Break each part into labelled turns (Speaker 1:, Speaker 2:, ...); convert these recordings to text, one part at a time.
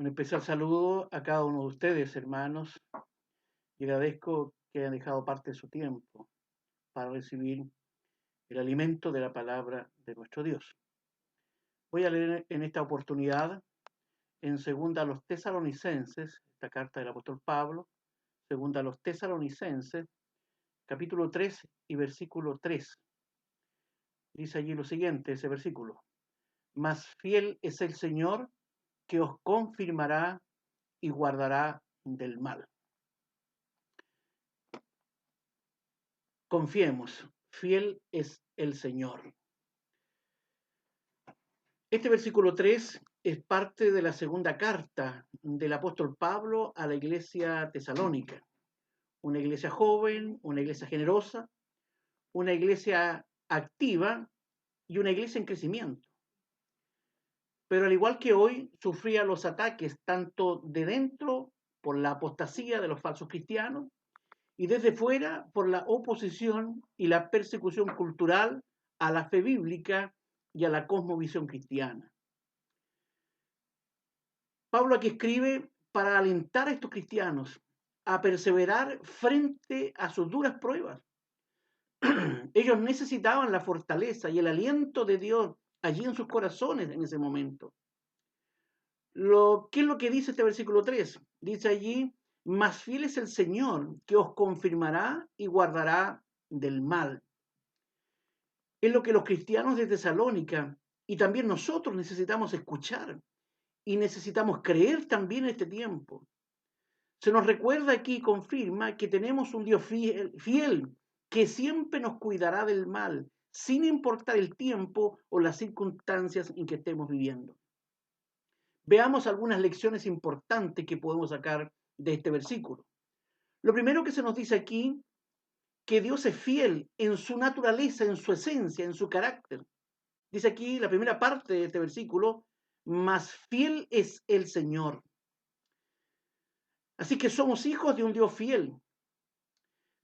Speaker 1: Un especial saludo a cada uno de ustedes, hermanos, y agradezco que hayan dejado parte de su tiempo para recibir el alimento de la palabra de nuestro Dios. Voy a leer en esta oportunidad en segunda a los Tesalonicenses, esta carta del apóstol Pablo, segunda a los Tesalonicenses, capítulo 3 y versículo 3. Dice allí lo siguiente, ese versículo: Mas fiel es el Señor que os confirmará y guardará del mal. Confiemos, fiel es el Señor. Este versículo 3 es parte de la segunda carta del apóstol Pablo a la iglesia tesalónica. Una iglesia joven, una iglesia generosa, una iglesia activa y una iglesia en crecimiento. Pero al igual que hoy, sufría los ataques tanto de dentro por la apostasía de los falsos cristianos y desde fuera por la oposición y la persecución cultural a la fe bíblica y a la cosmovisión cristiana. Pablo aquí escribe para alentar a estos cristianos a perseverar frente a sus duras pruebas. Ellos necesitaban la fortaleza y el aliento de Dios allí en sus corazones en ese momento. ¿Qué es lo que dice este versículo 3? Dice allí: más fiel es el Señor que os confirmará y guardará del mal. Es lo que los cristianos de Tesalónica y también nosotros necesitamos escuchar y necesitamos creer también en este tiempo. Se nos recuerda aquí y confirma que tenemos un Dios fiel que siempre nos cuidará del mal, sin importar el tiempo o las circunstancias en que estemos viviendo. Veamos algunas lecciones importantes que podemos sacar de este versículo. Lo primero que se nos dice aquí, que Dios es fiel en su naturaleza, en su esencia, en su carácter. Dice aquí la primera parte de este versículo: más fiel es el Señor. Así que somos hijos de un Dios fiel.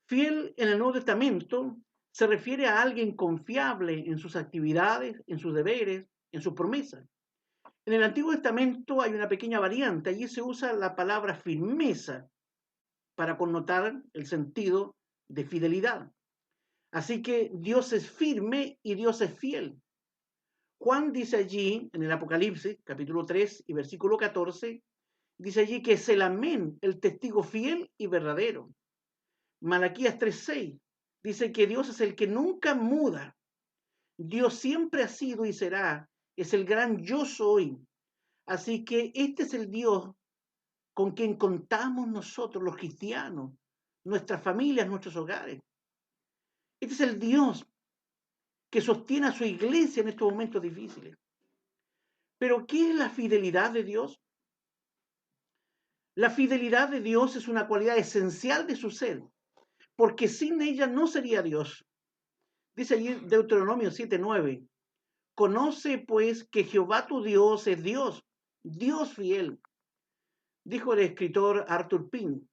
Speaker 1: Fiel en el Nuevo Testamento se refiere a alguien confiable en sus actividades, en sus deberes, en sus promesas. En el Antiguo Testamento hay una pequeña variante. Allí se usa la palabra firmeza para connotar el sentido de fidelidad. Así que Dios es firme y Dios es fiel. Juan dice allí, en el Apocalipsis, capítulo 3 y versículo 14, dice allí que es el amén, el testigo fiel y verdadero. Malaquías 3:6 dice que Dios es el que nunca muda. Dios siempre ha sido y será. Es el gran yo soy. Así que este es el Dios con quien contamos nosotros los cristianos, nuestras familias, nuestros hogares. Este es el Dios que sostiene a su iglesia en estos momentos difíciles. Pero ¿qué es la fidelidad de Dios? La fidelidad de Dios es una cualidad esencial de su ser, porque sin ella no sería Dios. Dice allí Deuteronomio 7:9: conoce pues que Jehová tu Dios es Dios, Dios fiel. Dijo el escritor Arthur Pym,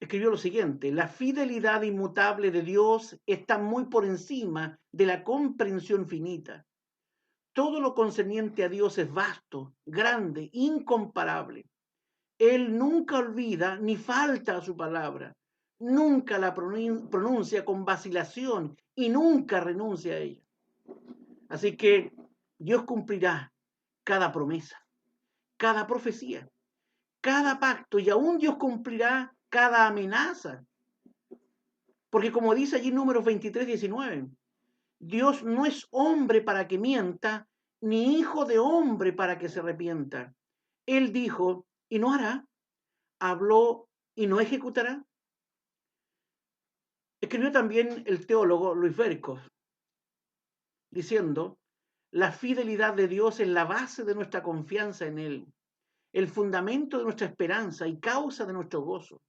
Speaker 1: escribió lo siguiente: la fidelidad inmutable de Dios está muy por encima de la comprensión finita. Todo lo concerniente a Dios es vasto, grande, incomparable. Él nunca olvida ni falta a su palabra, nunca la pronuncia con vacilación y nunca renuncia a ella. Así que Dios cumplirá cada promesa, cada profecía, cada pacto, y aún Dios cumplirá cada amenaza. Porque como dice allí Números 23:19, Dios no es hombre para que mienta, ni hijo de hombre para que se arrepienta. Él dijo y no hará, habló y no ejecutará. Escribió también el teólogo Luis Berkos, diciendo: la fidelidad de Dios es la base de nuestra confianza en Él, el fundamento de nuestra esperanza y causa de nuestro gozo.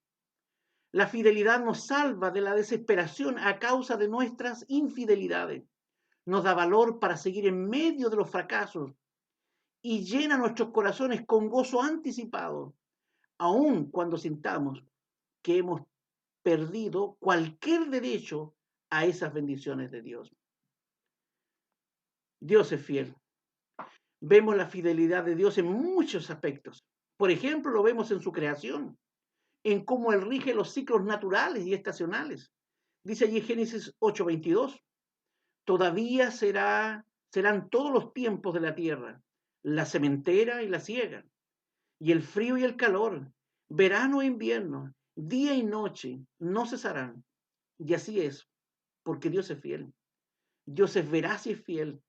Speaker 1: La fidelidad nos salva de la desesperación a causa de nuestras infidelidades, nos da valor para seguir en medio de los fracasos y llena nuestros corazones con gozo anticipado, aun cuando sintamos que hemos perdido cualquier derecho a esas bendiciones de Dios. Dios es fiel. Vemos la fidelidad de Dios en muchos aspectos. Por ejemplo, lo vemos en su creación, en cómo Él rige los ciclos naturales y estacionales. Dice allí Génesis 8:22, todavía serán todos los tiempos de la tierra, la sementera y la siega, y el frío y el calor, verano e invierno, día y noche, no cesarán. Y así es, porque Dios es fiel. Dios es veraz y es fiel.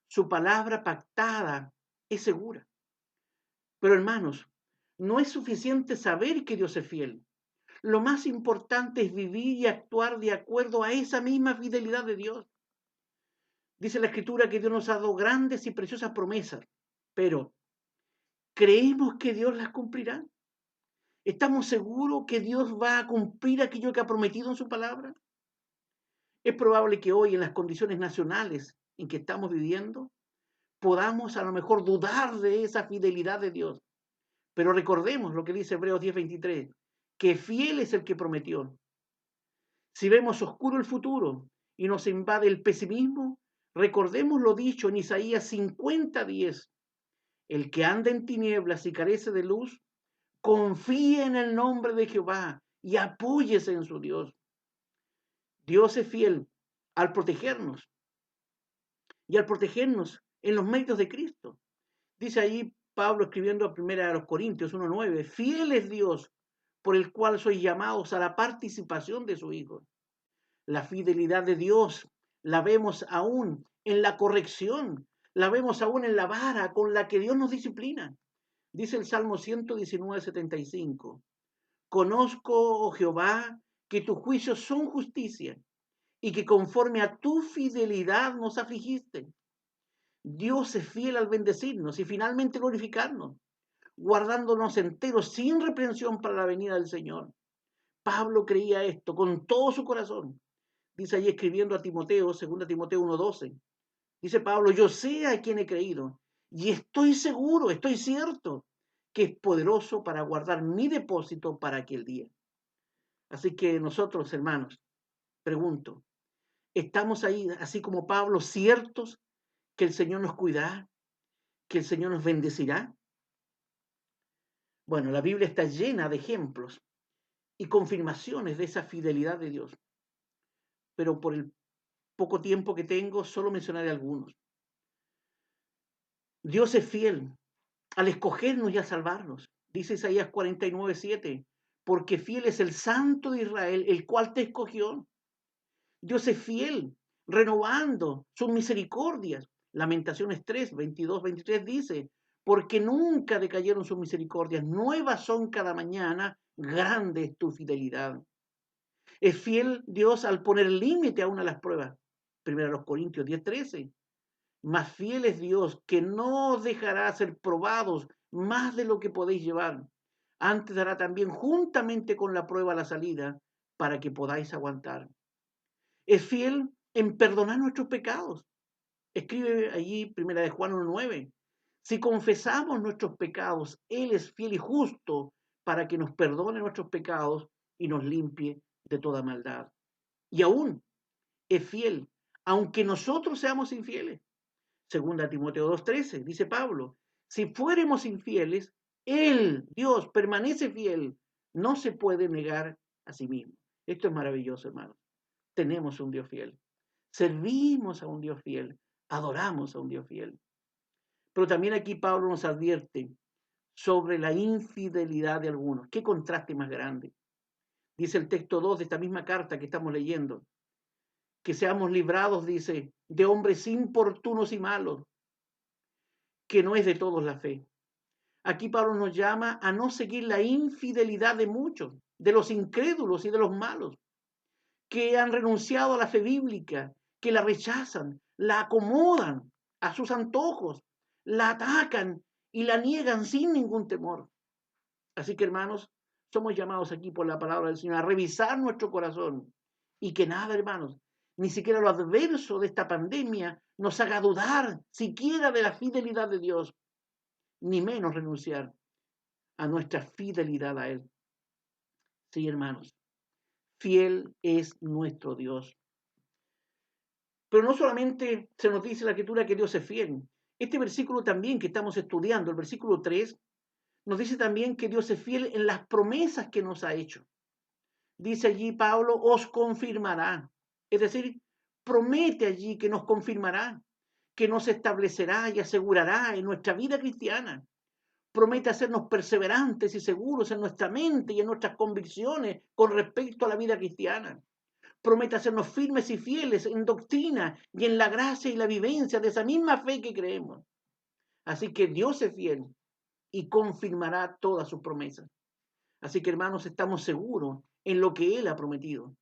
Speaker 1: Su palabra pactada es segura. Pero hermanos, no es suficiente saber que Dios es fiel. Lo más importante es vivir y actuar de acuerdo a esa misma fidelidad de Dios. Dice la Escritura que Dios nos ha dado grandes y preciosas promesas, pero ¿creemos que Dios las cumplirá? ¿Estamos seguros que Dios va a cumplir aquello que ha prometido en su palabra? Es probable que hoy, en las condiciones nacionales en que estamos viviendo, podamos a lo mejor dudar de esa fidelidad de Dios. Pero recordemos lo que dice Hebreos 10:23, que fiel es el que prometió. Si vemos oscuro el futuro y nos invade el pesimismo, recordemos lo dicho en Isaías 50:10. El que anda en tinieblas y carece de luz, confíe en el nombre de Jehová y apóyese en su Dios. Dios es fiel al protegernos y al protegernos en los méritos de Cristo. Dice ahí Pablo escribiendo a 1 Corintios 1:9, fiel es Dios por el cual sois llamados a la participación de su Hijo. La fidelidad de Dios la vemos aún en la corrección, la vemos aún en la vara con la que Dios nos disciplina. Dice el Salmo 119:75, conozco, oh Jehová, que tus juicios son justicia y que conforme a tu fidelidad nos afligiste. Dios es fiel al bendecirnos y finalmente glorificarnos, guardándonos enteros sin reprensión para la venida del Señor. Pablo creía esto con todo su corazón. Dice ahí escribiendo a Timoteo, 2 Timoteo 1:12. Dice Pablo, yo sé a quién he creído y estoy seguro, estoy cierto que es poderoso para guardar mi depósito para aquel día. Así que nosotros, hermanos, pregunto, ¿estamos ahí, así como Pablo, ciertos que el Señor nos cuidará, que el Señor nos bendecirá? Bueno, la Biblia está llena de ejemplos y confirmaciones de esa fidelidad de Dios, pero por el poco tiempo que tengo, solo mencionaré algunos. Dios es fiel al escogernos y a salvarnos. Dice Isaías 49:7, porque fiel es el Santo de Israel, el cual te escogió. Dios es fiel, renovando sus misericordias. Lamentaciones 3:22-23 dice, porque nunca decayeron sus misericordias, nuevas son cada mañana, grande es tu fidelidad. Es fiel Dios al poner límite aún a las pruebas. 1 Corintios 10:13. Más fiel es Dios, que no os dejará ser probados más de lo que podéis llevar. Antes dará también juntamente con la prueba la salida para que podáis aguantar. Es fiel en perdonar nuestros pecados. Escribe allí 1 Juan 1:9. Si confesamos nuestros pecados, Él es fiel y justo para que nos perdone nuestros pecados y nos limpie de toda maldad. Y aún es fiel, aunque nosotros seamos infieles. 2 Timoteo 2:13, dice Pablo, si fuéramos infieles, Él, Dios, permanece fiel, no se puede negar a sí mismo. Esto es maravilloso, hermanos. Tenemos un Dios fiel, servimos a un Dios fiel, adoramos a un Dios fiel. Pero también aquí Pablo nos advierte sobre la infidelidad de algunos. ¿Qué contraste más grande? Dice el texto 2 de esta misma carta que estamos leyendo, que seamos librados, dice, de hombres importunos y malos, que no es de todos la fe. Aquí Pablo nos llama a no seguir la infidelidad de muchos, de los incrédulos y de los malos, que han renunciado a la fe bíblica, que la rechazan, la acomodan a sus antojos, la atacan y la niegan sin ningún temor. Así que, hermanos, somos llamados aquí por la palabra del Señor a revisar nuestro corazón y que nada, hermanos, ni siquiera lo adverso de esta pandemia nos haga dudar siquiera de la fidelidad de Dios, ni menos renunciar a nuestra fidelidad a Él. Sí, hermanos, fiel es nuestro Dios. Pero no solamente se nos dice en la Escritura que Dios es fiel. Este versículo también que estamos estudiando, el versículo 3, Nos dice también que Dios es fiel en las promesas que nos ha hecho. Dice allí Pablo, os confirmará. Es decir, promete allí que nos confirmará, que nos establecerá y asegurará en nuestra vida cristiana. Promete hacernos perseverantes y seguros en nuestra mente y en nuestras convicciones con respecto a la vida cristiana. Promete hacernos firmes y fieles en doctrina y en la gracia y la vivencia de esa misma fe que creemos. Así que Dios es fiel y confirmará todas sus promesas. Así que, hermanos, estamos seguros en lo que Él ha prometido.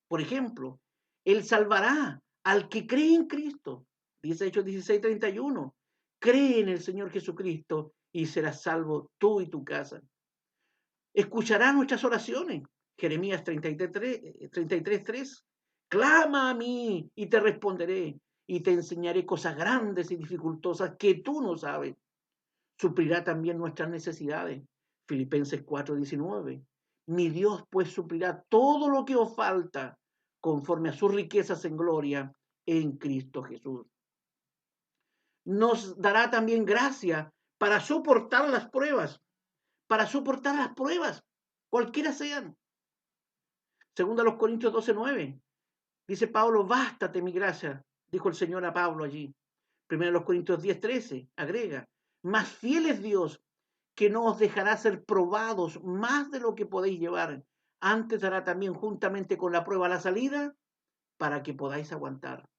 Speaker 1: Por ejemplo, Él salvará al que cree en Cristo. Dice Hechos 16:31. Cree en el Señor Jesucristo y serás salvo tú y tu casa. Escuchará nuestras oraciones. Jeremías 33:3. Clama a mí y te responderé y te enseñaré cosas grandes y dificultosas que tú no sabes. Suplirá también nuestras necesidades. Filipenses 4:19. Mi Dios pues suplirá todo lo que os falta conforme a sus riquezas en gloria en Cristo Jesús. Nos dará también gracia para soportar las pruebas, cualquiera sean. Según a los Corintios 12:9, dice Pablo, bástate mi gracia, dijo el Señor a Pablo allí. Primero los Corintios 10:13, agrega, más fiel es Dios, que no os dejará ser probados más de lo que podéis llevar. Antes dará también juntamente con la prueba la salida para que podáis aguantar.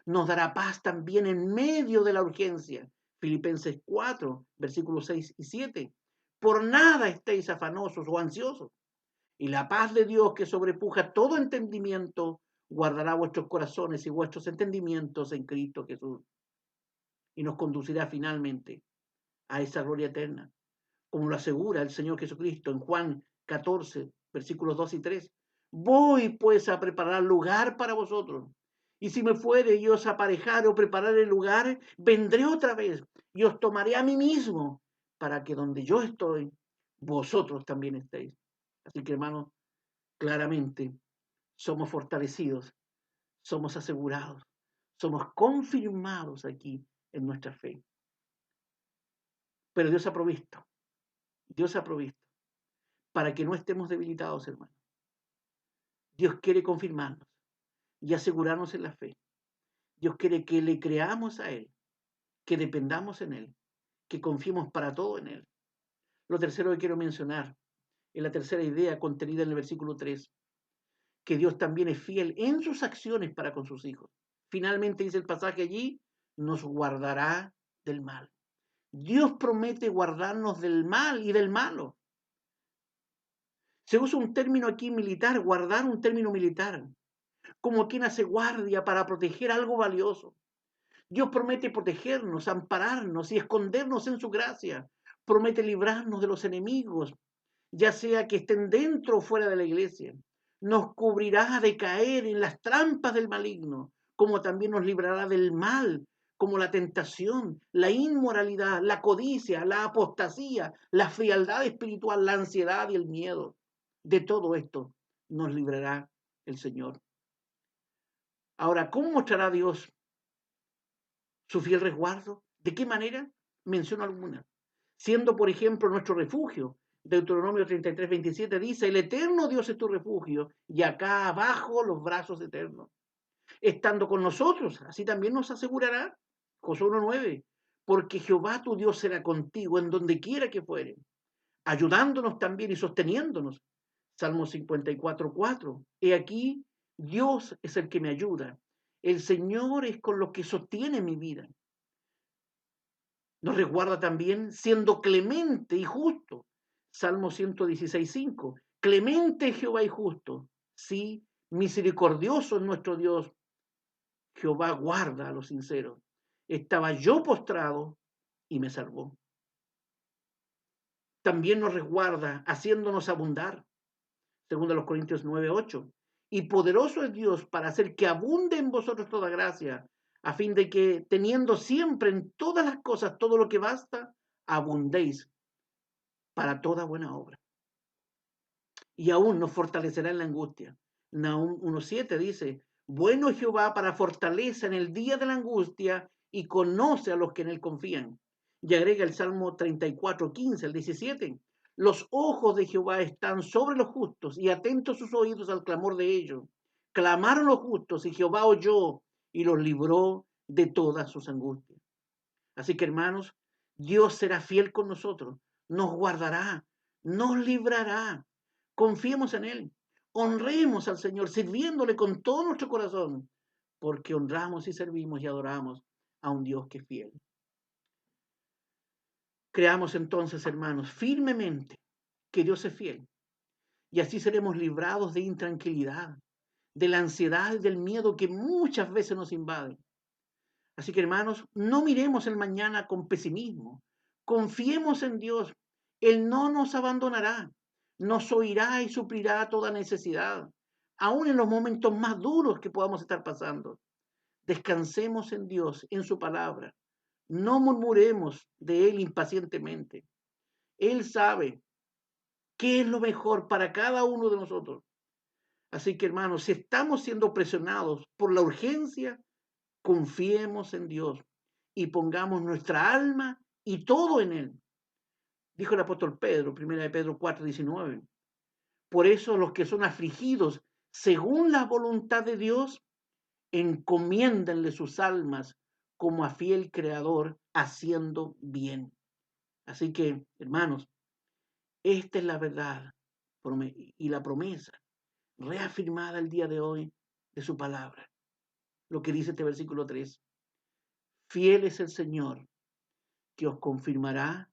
Speaker 1: Nos dará paz también en medio de la urgencia. Filipenses 4, versículos 6 y 7. Por nada estéis afanosos o ansiosos. Y la paz de Dios que sobrepuja todo entendimiento, guardará vuestros corazones y vuestros entendimientos en Cristo Jesús. Y nos conducirá finalmente a esa gloria eterna, como lo asegura el Señor Jesucristo en Juan 14, versículos 2 y 3. Voy pues a preparar lugar para vosotros. Y si me fuere y os aparejare o preparar el lugar, vendré otra vez y os tomaré a mí mismo, para que donde yo estoy, vosotros también estéis. Así que, hermanos, claramente somos fortalecidos, somos asegurados, somos confirmados aquí en nuestra fe. Pero Dios ha provisto para que no estemos debilitados, hermanos. Dios quiere confirmarnos y asegurarnos en la fe. Dios quiere que le creamos a Él, que dependamos en Él, que confiemos para todo en Él. Lo tercero que quiero mencionar es la tercera idea contenida en el versículo 3, que Dios también es fiel en sus acciones para con sus hijos. Finalmente dice el pasaje allí, nos guardará del mal. Dios promete guardarnos del mal y del malo. Se usa un término aquí militar, guardar, un término militar, como quien hace guardia para proteger algo valioso. Dios promete protegernos, ampararnos y escondernos en su gracia. Promete librarnos de los enemigos, ya sea que estén dentro o fuera de la iglesia. Nos cubrirá de caer en las trampas del maligno, como también nos librará del mal, como la tentación, la inmoralidad, la codicia, la apostasía, la frialdad espiritual, la ansiedad y el miedo. De todo esto nos librará el Señor. Ahora, ¿cómo mostrará Dios su fiel resguardo? ¿De qué manera? Menciono algunas. Siendo, por ejemplo, nuestro refugio. Deuteronomio 33:27 dice, el eterno Dios es tu refugio y acá abajo los brazos eternos. Estando con nosotros, así también nos asegurará. Josué 1:9, porque Jehová tu Dios será contigo en donde quiera que fuere, ayudándonos también y sosteniéndonos. Salmo 54:4, he aquí, Dios es el que me ayuda. El Señor es con lo que sostiene mi vida. Nos resguarda también siendo clemente y justo. Salmo 116:5. Clemente Jehová y justo. Sí, misericordioso es nuestro Dios. Jehová guarda a los sinceros. Estaba yo postrado y me salvó. También nos resguarda haciéndonos abundar. Segundo los Corintios 9:8. Y poderoso es Dios para hacer que abunde en vosotros toda gracia, a fin de que, teniendo siempre en todas las cosas todo lo que basta, abundéis para toda buena obra. Y aún nos fortalecerá en la angustia. Nahum 1:7 dice, bueno Jehová para fortaleza en el día de la angustia y conoce a los que en él confían. Y agrega el Salmo 34, 15 al 17. Los ojos de Jehová están sobre los justos y atentos sus oídos al clamor de ellos. Clamaron los justos y Jehová oyó y los libró de todas sus angustias. Así que hermanos, Dios será fiel con nosotros, nos guardará, nos librará. Confiemos en Él, honremos al Señor, sirviéndole con todo nuestro corazón, porque honramos y servimos y adoramos a un Dios que es fiel. Creamos entonces, hermanos, firmemente que Dios es fiel y así seremos librados de intranquilidad, de la ansiedad y del miedo que muchas veces nos invaden. Así que, hermanos, no miremos el mañana con pesimismo. Confiemos en Dios. Él no nos abandonará. Nos oirá y suplirá toda necesidad, aun en los momentos más duros que podamos estar pasando. Descansemos en Dios, en su palabra. No murmuremos de Él impacientemente. Él sabe qué es lo mejor para cada uno de nosotros. Así que, hermanos, si estamos siendo presionados por la urgencia, confiemos en Dios y pongamos nuestra alma y todo en Él. Dijo el apóstol Pedro, 1 de Pedro 4:19. Por eso los que son afligidos según la voluntad de Dios, encomiéndenle sus almas como a fiel creador, haciendo bien. Así que, hermanos, esta es la verdad y la promesa reafirmada el día de hoy de su palabra. Lo que dice este versículo 3. Fiel es el Señor que os confirmará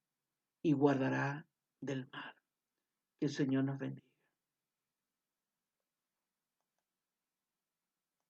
Speaker 1: y guardará del mal. Que el Señor nos bendiga.